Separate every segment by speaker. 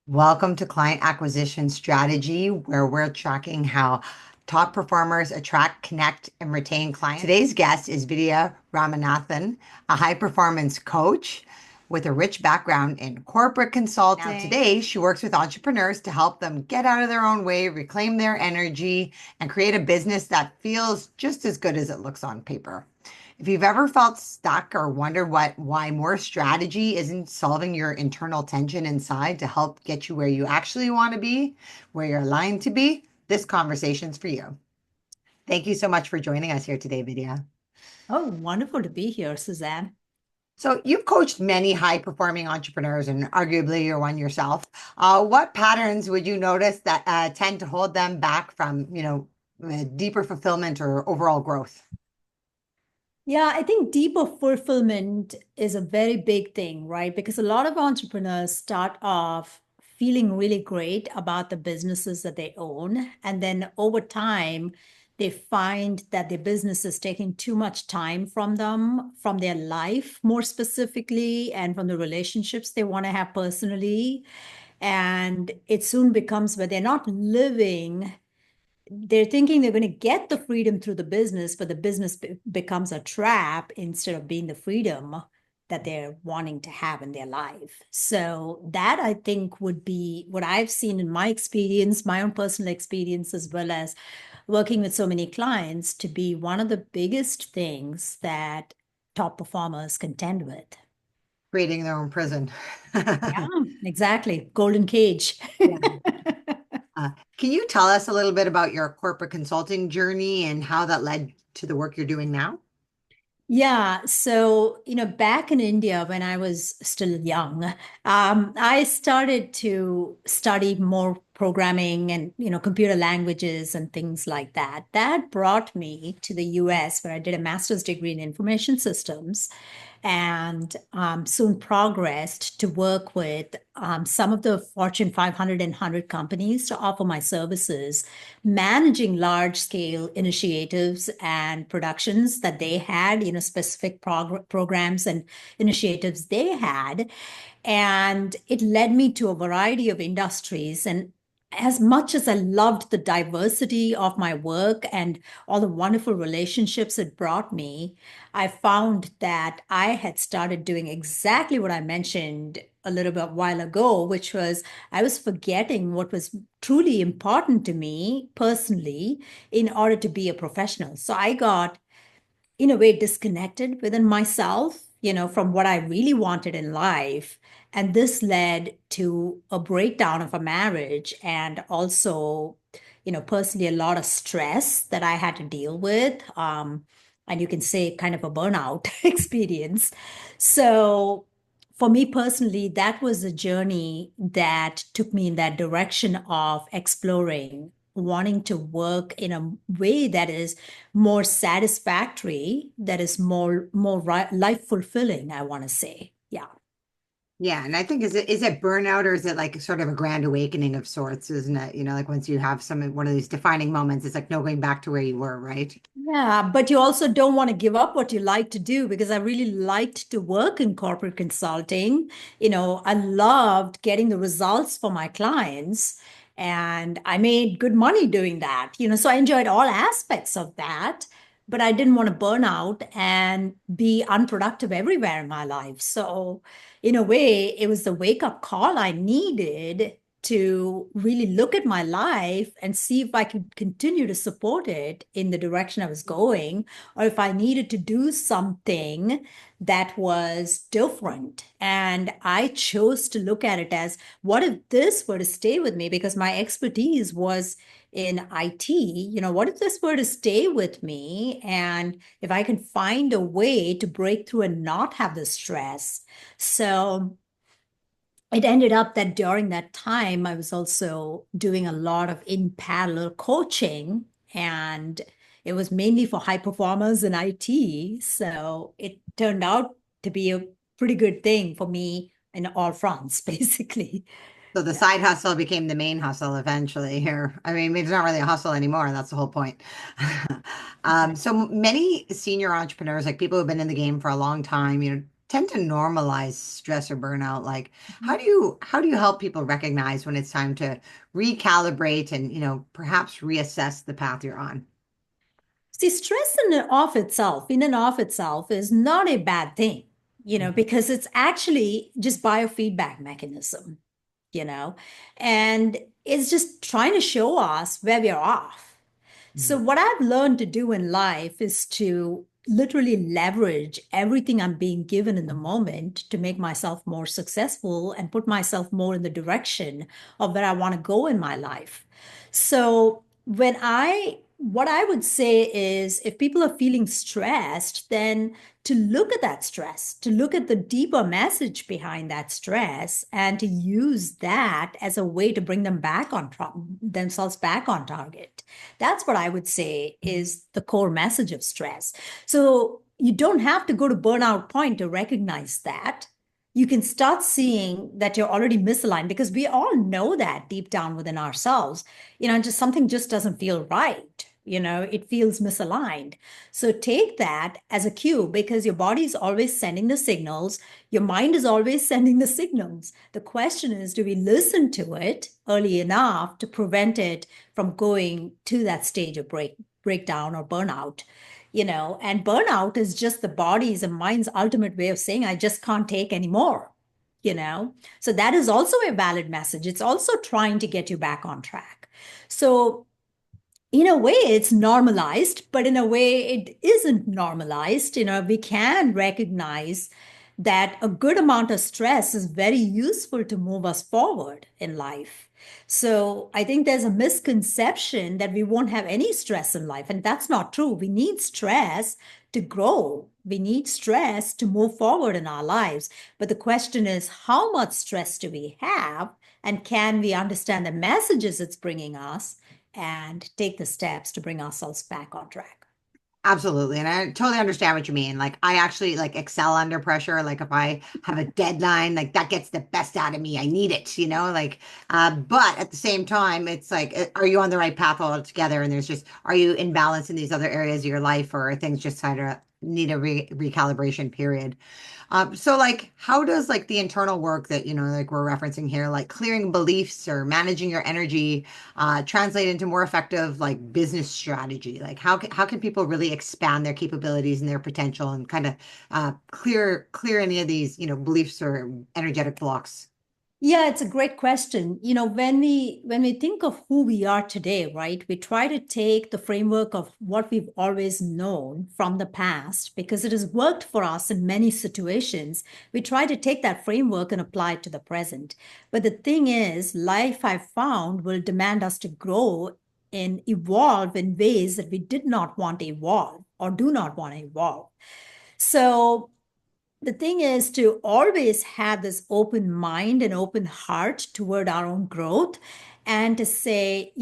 Speaker 1: Welcome to Client Acquisition Strategy, where we're tracking how top performers attract, connect, and retain clients. Today's guest is Vidya Ramanathan, a high performance coach with a rich background in corporate consulting. Now, today, she works with entrepreneurs to help them get out of their own way, reclaim their energy, and create a business that feels just as good as it looks on paper. If you've ever felt stuck or wondered why more strategy isn't solving your internal tension inside to help get you where you actually want to be, where you're aligned to be, this conversation's for you. Thank you so much for joining us here today, Vidya.
Speaker 2: Oh, wonderful to be here, Suzanne.
Speaker 1: So you've coached many high-performing entrepreneurs, and arguably you're one yourself. What patterns would you notice that tend to hold them back from, deeper fulfillment or overall growth?
Speaker 2: Yeah, I think deeper fulfillment is a very big thing, right? Because a lot of entrepreneurs start off feeling really great about the businesses that they own. And then over time, they find that their business is taking too much time from them, from their life more specifically, and from the relationships they want to have personally. And it soon becomes where they're not living. They're thinking they're going to get the freedom through the business, but the business becomes a trap instead of being the freedom that they're wanting to have in their life. So that I think would be what I've seen in my experience, my own personal experience, as well as working with so many clients, to be one of the biggest things that top performers contend with.
Speaker 1: Creating their own prison.
Speaker 2: Yeah, exactly. Golden cage.
Speaker 1: Yeah. Can you tell us a little bit about your corporate consulting journey and how that led to the work you're doing now?
Speaker 2: Yeah, so back in India when I was still young, I started to study more programming and computer languages and things like that. That brought me to the US, where I did a master's degree in information systems, and soon progressed to work with some of the Fortune 500 and 100 companies to offer my services, managing large scale initiatives and productions that they had, specific programs and initiatives they had. And it led me to a variety of industries. And as much as I loved the diversity of my work and all the wonderful relationships it brought me, I found that I had started doing exactly what I mentioned a little bit while ago, which was I was forgetting what was truly important to me personally in order to be a professional. So I got, in a way, disconnected within myself, from what I really wanted in life. And this led to a breakdown of a marriage, and also, personally, a lot of stress that I had to deal with. And you can say kind of a burnout experience. So, for me personally, that was a journey that took me in that direction of exploring, wanting to work in a way that is more satisfactory, that is more life fulfilling, I want to say. Yeah.
Speaker 1: Yeah, and I think is it burnout or is it like sort of a grand awakening of sorts, isn't it? Like once you have one of these defining moments, it's like no going back to where you were, right?
Speaker 2: Yeah, but you also don't want to give up what you like to do, because I really liked to work in corporate consulting. I loved getting the results for my clients, and I made good money doing that. So I enjoyed all aspects of that, but I didn't want to burn out and be unproductive everywhere in my life. So in a way, it was the wake up call I needed to really look at my life and see if I could continue to support it in the direction I was going, or if I needed to do something that was different. And I chose to look at it as, what if this were to stay with me? Because my expertise was in IT. What if this were to stay with me? And if I can find a way to break through and not have the stress. So it ended up that during that time, I was also doing a lot of in parallel coaching, and it was mainly for high performers in IT. So it turned out to be a pretty good thing for me in all fronts, basically.
Speaker 1: So the
Speaker 2: Yeah.
Speaker 1: side hustle became the main hustle eventually here. I mean, it's not really a hustle anymore. That's the whole point.
Speaker 2: Exactly.
Speaker 1: So many senior entrepreneurs, like people who've been in the game for a long time, tend to normalize stress or burnout. Like,
Speaker 2: Mhm.
Speaker 1: how do you help people recognize when it's time to recalibrate and, perhaps reassess the path you're on?
Speaker 2: See, stress in and of itself, is not a bad thing,
Speaker 1: Mhm.
Speaker 2: because it's actually just biofeedback mechanism, you know, and it's just trying to show us where we're off. So,
Speaker 1: Mhm.
Speaker 2: what I've learned to do in life is to literally leverage everything I'm being given in the moment to make myself more successful and put myself more in the direction of where I want to go in my life. So, what I would say is if people are feeling stressed, then to look at that stress, to look at the deeper message behind that stress, and to use that as a way to bring themselves back on target. That's what I would say is the core message of stress. So you don't have to go to burnout point to recognize that. You can start seeing that you're already misaligned because we all know that deep down within ourselves, just something just doesn't feel right. It feels misaligned. So take that as a cue because your body is always sending the signals. Your mind is always sending the signals. The question is, do we listen to it early enough to prevent it from going to that stage of breakdown or burnout? And burnout is just the body's and mind's ultimate way of saying, I just can't take anymore. you know so that is also a valid message. It's also trying to get you back on track. So in a way it's normalized, but in a way it isn't normalized. We can recognize that a good amount of stress is very useful to move us forward in life. So I think there's a misconception that we won't have any stress in life, and that's not true. We need stress to grow. We need stress to move forward in our lives. But the question is, how much stress do we have? And can we understand the messages it's bringing us and take the steps to bring ourselves back on track?
Speaker 1: Absolutely. And I totally understand what you mean. Like I actually like excel under pressure. Like if I have a deadline, like that gets the best out of me. I need it, like but at the same time, it's like are you on the right path altogether? And there's just are you in balance in these other areas of your life or are things just kind of need a recalibration period? So like how does like the internal work that like we're referencing here, like clearing beliefs or managing your energy, translate into more effective like business strategy? Like how can people really expand their capabilities and their potential and kind of clear any of these beliefs or energetic blocks?
Speaker 2: Yeah, it's a great question. When we think of who we are today, right? We try to take the framework of what we've always known from the past because it has worked for us in many situations. We try to take that framework and apply it to the present. But the thing is, life I've found will demand us to grow and evolve in ways that we did not want to evolve or do not want to evolve. So the thing is to always have this open mind and open heart toward our own growth and to say,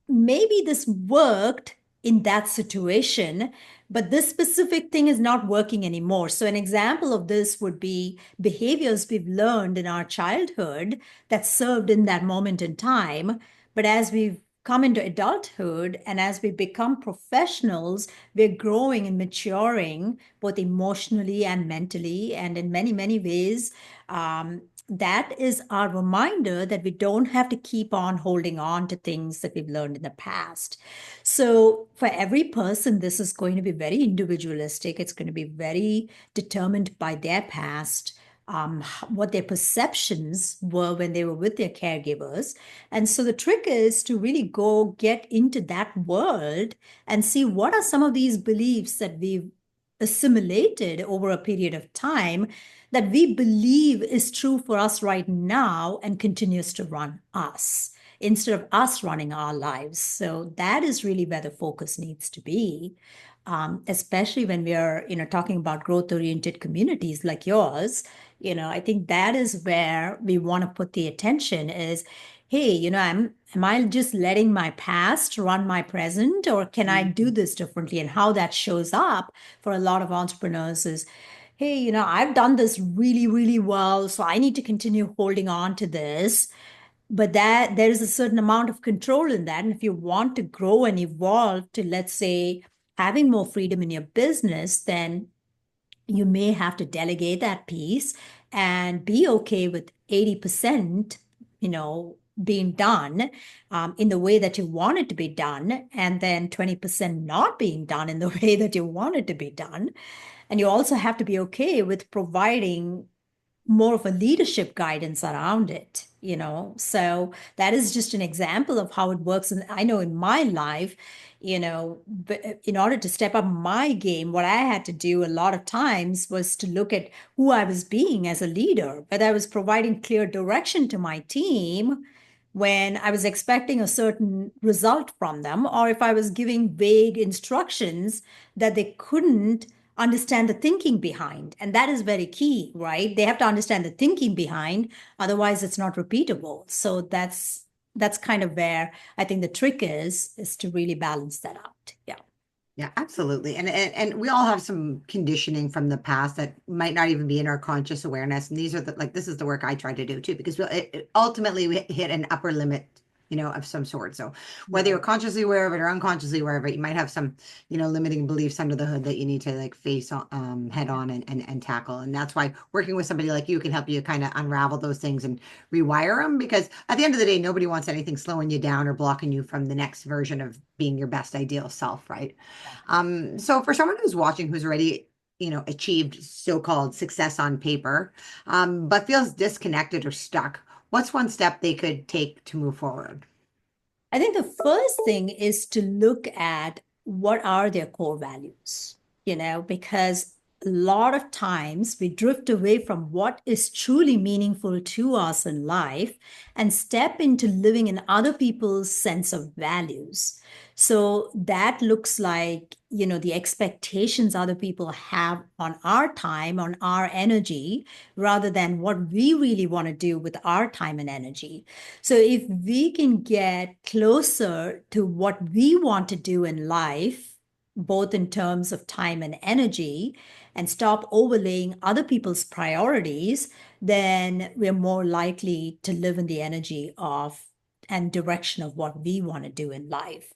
Speaker 2: maybe this worked in that situation, but this specific thing is not working anymore. So, an example of this would be behaviors we've learned in our childhood that served in that moment in time. But as we've come into adulthood and as we become professionals, we're growing and maturing both emotionally and mentally, and in many, many ways. That is our reminder that we don't have to keep on holding on to things that we've learned in the past. So, for every person, this is going to be very individualistic. It's going to be very determined by their past. What their perceptions were when they were with their caregivers. And so the trick is to really go get into that world and see what are some of these beliefs that we've assimilated over a period of time that we believe is true for us right now and continues to run us instead of us running our lives. So that is really where the focus needs to be, especially when we are, talking about growth-oriented communities like yours. I think that is where we want to put the attention is, hey, am I just letting my past run my present, or can I do this differently? And how that shows up for a lot of entrepreneurs is, hey, I've done this really, really well, so I need to continue holding on to this. But that there is a certain amount of control in that. And if you want to grow and evolve to, let's say, having more freedom in your business, then you may have to delegate that piece and be okay with 80%, being done in the way that you want it to be done, and then 20% not being done in the way that you want it to be done. And you also have to be okay with providing more of a leadership guidance around it. So that is just an example of how it works. And I know in my life, in order to step up my game, what I had to do a lot of times was to look at who I was being as a leader, whether I was providing clear direction to my team when I was expecting a certain result from them, or if I was giving vague instructions that they couldn't understand the thinking behind. And that is very key, right? They have to understand the thinking behind, otherwise it's not repeatable. So that's kind of where I think the trick is to really balance that out. Yeah.
Speaker 1: Yeah, absolutely. And we all have some conditioning from the past that might not even be in our conscious awareness. And these are this is the work I try to do too, because ultimately we hit an upper limit, of some sort. So whether you're
Speaker 2: Right.
Speaker 1: consciously aware of it or unconsciously aware of it, you might have some, limiting beliefs under the hood that you need to like face head
Speaker 2: Yeah.
Speaker 1: on and tackle. And that's why working with somebody like you can help you kind of unravel those things and rewire them, because at the end of the day, nobody wants anything slowing you down or blocking you from the next version of being your best ideal self, right? So for someone who's watching who's already, achieved so-called success on paper, but feels disconnected or stuck, what's one step they could take to move forward?
Speaker 2: I think the first thing is to look at what are their core values, because a lot of times we drift away from what is truly meaningful to us in life and step into living in other people's sense of values. So that looks like, the expectations other people have on our time, on our energy, rather than what we really want to do with our time and energy. So if we can get closer to what we want to do in life, both in terms of time and energy, and stop overlaying other people's priorities, then we're more likely to live in the energy of and direction of what we want to do in life.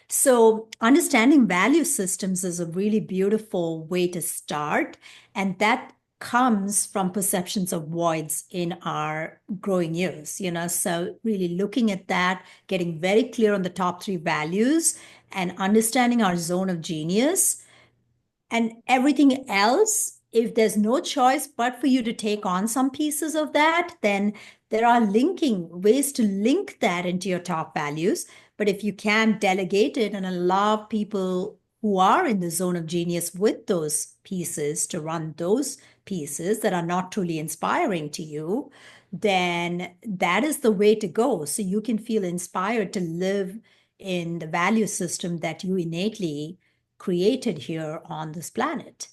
Speaker 2: So understanding value systems is a really beautiful way to start. And that comes from perceptions of voids in our growing years. So really looking at that, getting very clear on the top three values and understanding our zone of genius and everything else. If there's no choice but for you to take on some pieces of that, then there are linking ways to link that into your top values. But if you can delegate it and allow people who are in the zone of genius with those pieces to run those pieces that are not truly inspiring to you, then that is the way to go. So you can feel inspired to live in the value system that you innately created here on this planet.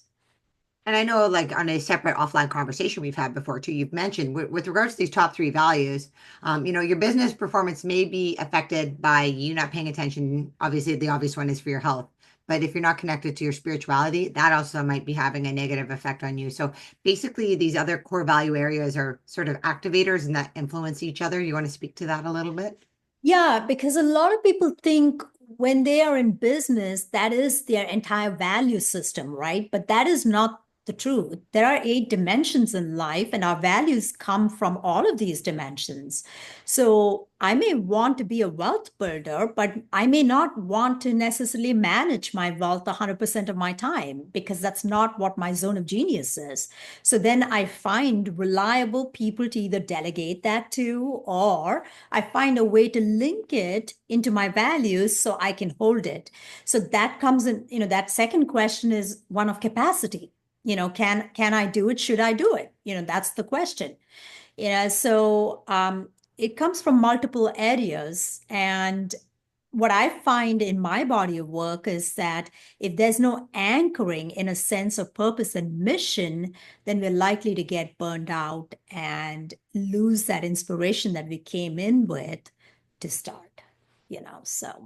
Speaker 1: And I know, like on a separate offline conversation we've had before too, you've mentioned with regards to these top three values, your business performance may be affected by you not paying attention. Obviously, the obvious one is for your health. But if you're not connected to your spirituality, that also might be having a negative effect on you. So basically, these other core value areas are sort of activators and that influence each other. You want to speak to that a little bit?
Speaker 2: Yeah, because a lot of people think when they are in business, that is their entire value system, right? But that is not the truth. There are 8 dimensions in life, and our values come from all of these dimensions. So I may want to be a wealth builder, but I may not want to necessarily manage my wealth 100% of my time because that's not what my zone of genius is. So then I find reliable people to either delegate that to, or I find a way to link it into my values so I can hold it. So that comes in, that second question is one of capacity. Can I do it? Should I do it? That's the question. So it comes from multiple areas. And what I find in my body of work is that if there's no anchoring in a sense of purpose and mission, then we're likely to get burned out and lose that inspiration that we came in with to start.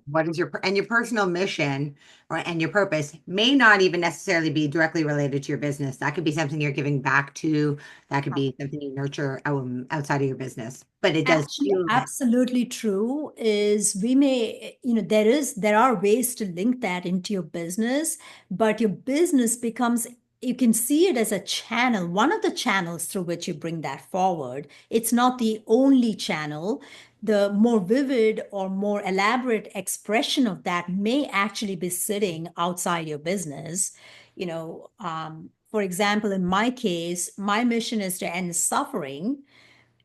Speaker 1: What is your personal mission and your purpose may not even necessarily be directly related to your business. That could be something you're giving back to. That could be something you nurture outside of your business. But it does
Speaker 2: Actually,
Speaker 1: feel that.
Speaker 2: absolutely true is we may, there are ways to link that into your business, but your business becomes you can see it as a channel, one of the channels through which you bring that forward. It's not the only channel. The more vivid or more elaborate expression of that may actually be sitting outside your business. For example, in my case, my mission is to end suffering.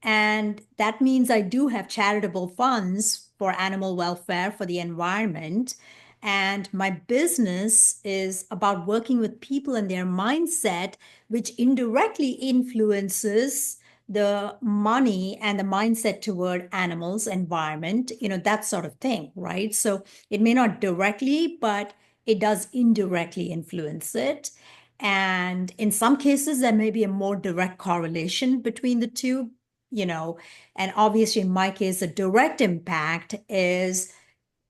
Speaker 2: And that means I do have charitable funds for animal welfare, for the environment. And my business is about working with people and their mindset, which indirectly influences the money and the mindset toward animals, environment, that sort of thing, right? So it may not directly, but it does indirectly influence it. And in some cases, there may be a more direct correlation between the two, you know, and obviously in my case, the direct impact is,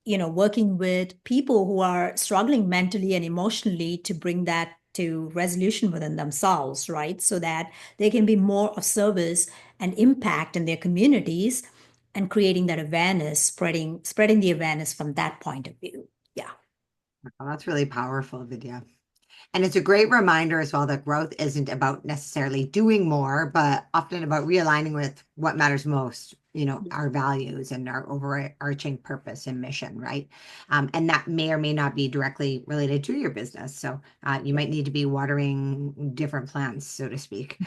Speaker 2: working with people who are struggling mentally and emotionally to bring that to resolution within themselves, right? So that they can be more of service and impact in their communities and creating that awareness, spreading the awareness from that point of view. Yeah.
Speaker 1: Well, that's really powerful, Vidya. And it's a great reminder as well that growth isn't about necessarily doing more, but often about realigning with what matters most, our values and our overarching purpose and mission, right? And that may or may not be directly related to your business. So you might need to be watering different plants, so to speak.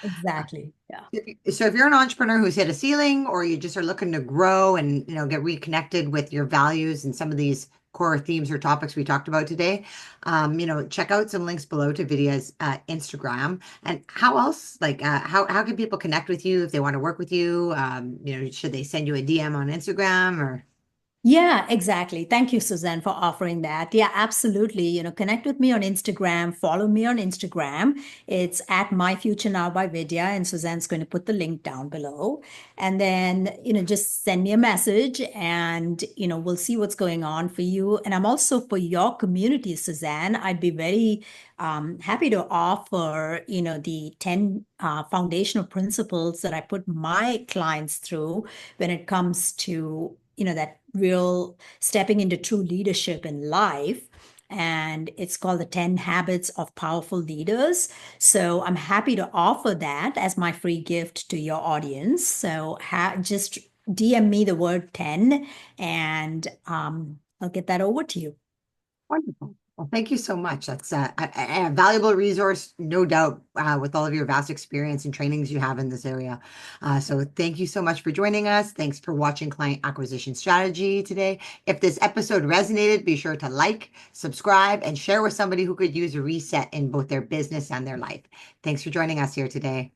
Speaker 2: Exactly. Yeah.
Speaker 1: So if you're an entrepreneur who's hit a ceiling or you just are looking to grow and get reconnected with your values and some of these core themes or topics we talked about today, check out some links below to Vidya's Instagram. And how else, like how can people connect with you if they want to work with you? Should they send you a DM on Instagram or?
Speaker 2: Yeah, exactly. Thank you, Suzanne, for offering that. Yeah, absolutely. Connect with me on Instagram, follow me on Instagram. It's at My Future Now by Vidya, and Suzanne's going to put the link down below. And then, just send me a message and, we'll see what's going on for you. And I'm also for your community, Suzanne. I'd be very happy to offer, the 10 foundational principles that I put my clients through when it comes to that real stepping into true leadership in life. And it's called the 10 Habits of Powerful Leaders. So I'm happy to offer that as my free gift to your audience. So just DM me the word 10 and I'll get that over to you.
Speaker 1: Wonderful. Well, thank you so much. That's a valuable resource, no doubt, with all of your vast experience and trainings you have in this area. So thank you so much for joining us. Thanks for watching Client Acquisition Strategy today. If this episode resonated, be sure to like, subscribe, and share with somebody who could use a reset in both their business and their life. Thanks for joining us here today.